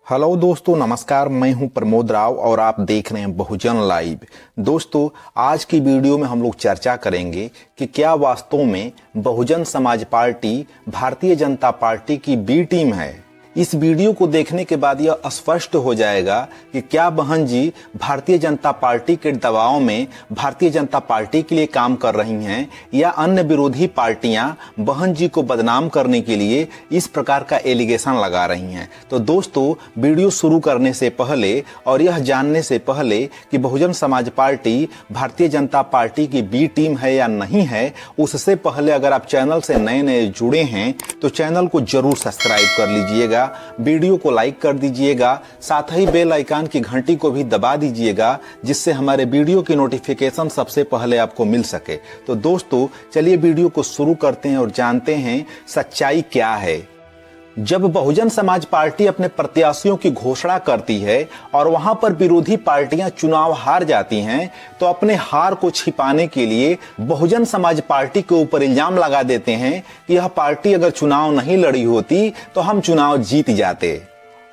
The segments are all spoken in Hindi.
हेलो दोस्तों, नमस्कार। मैं हूं प्रमोद राव और आप देख रहे हैं बहुजन लाइव। दोस्तों, आज की वीडियो में हम लोग चर्चा करेंगे कि क्या वास्तव में बहुजन समाज पार्टी भारतीय जनता पार्टी की बी टीम है। इस वीडियो को देखने के बाद यह स्पष्ट हो जाएगा कि क्या बहन जी भारतीय जनता पार्टी के दबाव में भारतीय जनता पार्टी के लिए काम कर रही हैं या अन्य विरोधी पार्टियां बहन जी को बदनाम करने के लिए इस प्रकार का एलिगेशन लगा रही हैं। तो दोस्तों, वीडियो शुरू करने से पहले और यह जानने से पहले कि बहुजन समाज पार्टी भारतीय जनता पार्टी की बी टीम है या नहीं है, उससे पहले अगर आप चैनल से नए नए जुड़े हैं तो चैनल को जरूर सब्सक्राइब कर लीजिएगा, वीडियो को लाइक कर दीजिएगा, साथ ही बेल आइकन की घंटी को भी दबा दीजिएगा जिससे हमारे वीडियो की नोटिफिकेशन सबसे पहले आपको मिल सके। तो दोस्तों, चलिए वीडियो को शुरू करते हैं और जानते हैं सच्चाई क्या है। जब बहुजन समाज पार्टी अपने प्रत्याशियों की घोषणा करती है और वहां पर विरोधी पार्टियां चुनाव हार जाती हैं, तो अपने हार को छिपाने के लिए बहुजन समाज पार्टी के ऊपर इल्जाम लगा देते हैं कि यह पार्टी अगर चुनाव नहीं लड़ी होती तो हम चुनाव जीत जाते।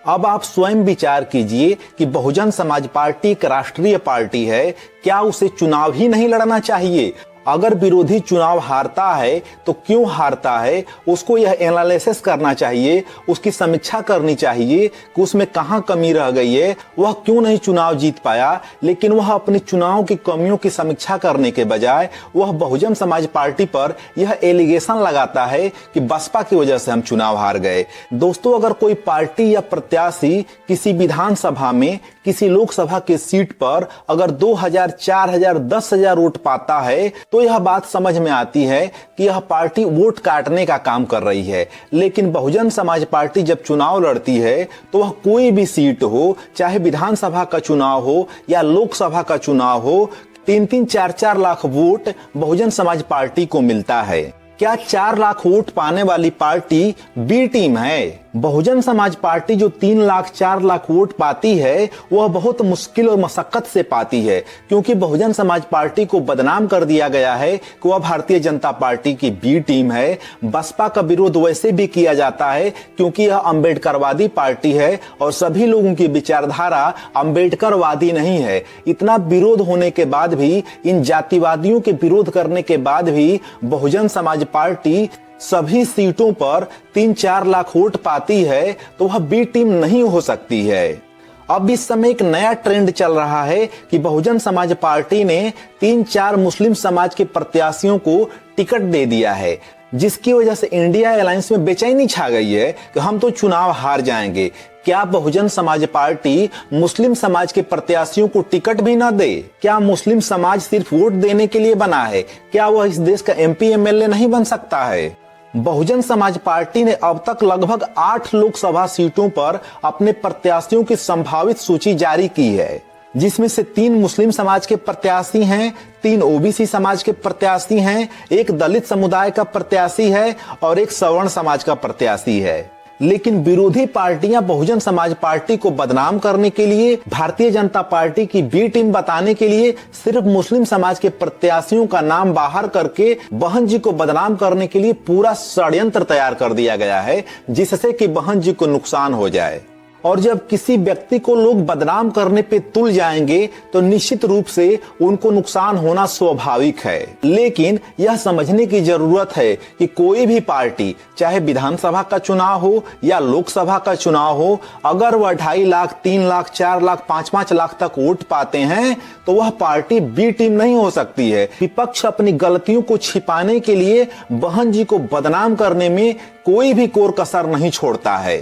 अब आप स्वयं विचार कीजिए कि बहुजन समाज पार्टी एक राष्ट्रीय पार्टी है, क्या उसे चुनाव ही नहीं लड़ना चाहिए? अगर विरोधी चुनाव हारता है तो क्यों हारता है, उसको यह एनालिसिस करना चाहिए, उसकी समीक्षा करनी चाहिए कि उसमें कहां कमी रह गई है, वह क्यों नहीं चुनाव जीत पाया। लेकिन वह अपने चुनाव की कमियों की समीक्षा करने के बजाय वह बहुजन समाज पार्टी पर यह एलिगेशन लगाता है कि बसपा की वजह से हम चुनाव हार गए। दोस्तों, अगर कोई पार्टी या प्रत्याशी किसी विधानसभा में किसी लोकसभा के सीट पर अगर 2000, 4000, 10,000 वोट पाता है तो यह बात समझ में आती है कि यह पार्टी वोट काटने का काम कर रही है। लेकिन बहुजन समाज पार्टी जब चुनाव लड़ती है तो वह कोई भी सीट हो, चाहे विधानसभा का चुनाव हो या लोकसभा का चुनाव हो, 3-3, 4-4 लाख वोट बहुजन समाज पार्टी को मिलता है। क्या 4 लाख वोट पाने वाली पार्टी बी टीम है? बहुजन समाज पार्टी जो 3 लाख 4 लाख वोट पाती है वह बहुत मुश्किल और मशक्कत से पाती है, क्योंकि बहुजन समाज पार्टी को बदनाम कर दिया गया है कि वह भारतीय जनता पार्टी की बी टीम है। बसपा का विरोध वैसे भी किया जाता है क्योंकि यह अंबेडकरवादी पार्टी है और सभी लोगों की विचारधारा अंबेडकरवादी नहीं है। इतना विरोध होने के बाद भी, इन जातिवादियों के विरोध करने के बाद भी बहुजन समाज पार्टी सभी सीटों पर 3-4 लाख वोट पाती है तो वह बी टीम नहीं हो सकती है। अब इस समय एक नया ट्रेंड चल रहा है कि बहुजन समाज पार्टी ने 3-4 मुस्लिम समाज के प्रत्याशियों को टिकट दे दिया है, जिसकी वजह से इंडिया अलायंस में बेचैनी छा गई है कि हम तो चुनाव हार जाएंगे। क्या बहुजन समाज पार्टी मुस्लिम समाज के प्रत्याशियों को टिकट भी ना दे? क्या मुस्लिम समाज सिर्फ वोट देने के लिए बना है? क्या वह इस देश का MP MLA नहीं बन सकता है? बहुजन समाज पार्टी ने अब तक लगभग 8 लोकसभा सीटों पर अपने प्रत्याशियों की संभावित सूची जारी की है, जिसमें से 3 मुस्लिम समाज के प्रत्याशी हैं, 3 OBC समाज के प्रत्याशी हैं, 1 दलित समुदाय का प्रत्याशी है और 1 सवर्ण समाज का प्रत्याशी है। लेकिन विरोधी पार्टियां बहुजन समाज पार्टी को बदनाम करने के लिए, भारतीय जनता पार्टी की बी टीम बताने के लिए सिर्फ मुस्लिम समाज के प्रत्याशियों का नाम बाहर करके बहन जी को बदनाम करने के लिए पूरा षड्यंत्र तैयार कर दिया गया है, जिससे कि बहन जी को नुकसान हो जाए। और जब किसी व्यक्ति को लोग बदनाम करने पे तुल जाएंगे तो निश्चित रूप से उनको नुकसान होना स्वाभाविक है। लेकिन यह समझने की जरूरत है कि कोई भी पार्टी, चाहे विधानसभा का चुनाव हो या लोकसभा का चुनाव हो, अगर वह 2.5 लाख, 3 लाख, 4 लाख, 5-5 लाख तक वोट पाते हैं तो वह पार्टी बी टीम नहीं हो सकती है। विपक्ष अपनी गलतियों को छिपाने के लिए बहन जी को बदनाम करने में कोई भी कोर कसर नहीं छोड़ता है,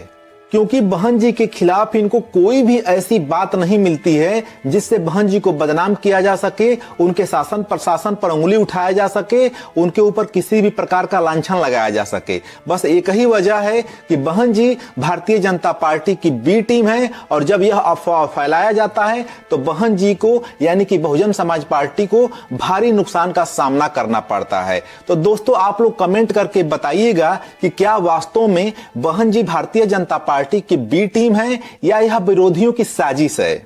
क्योंकि बहन जी के खिलाफ इनको कोई भी ऐसी बात नहीं मिलती है जिससे बहन जी को बदनाम किया जा सके, उनके शासन प्रशासन पर उंगली उठाया जा सके, उनके ऊपर किसी भी प्रकार का लांछन लगाया जा सके। बस एक ही वजह है कि बहन जी भारतीय जनता पार्टी की बी टीम है और जब यह अफवाह फैलाया जाता है तो बहन जी को, यानी कि बहुजन समाज पार्टी को भारी नुकसान का सामना करना पड़ता है। तो दोस्तों, आप लोग कमेंट करके बताइएगा कि क्या वास्तव में बहन जी भारतीय जनता पार्टी की बी टीम है या यह विरोधियों की साजिश है।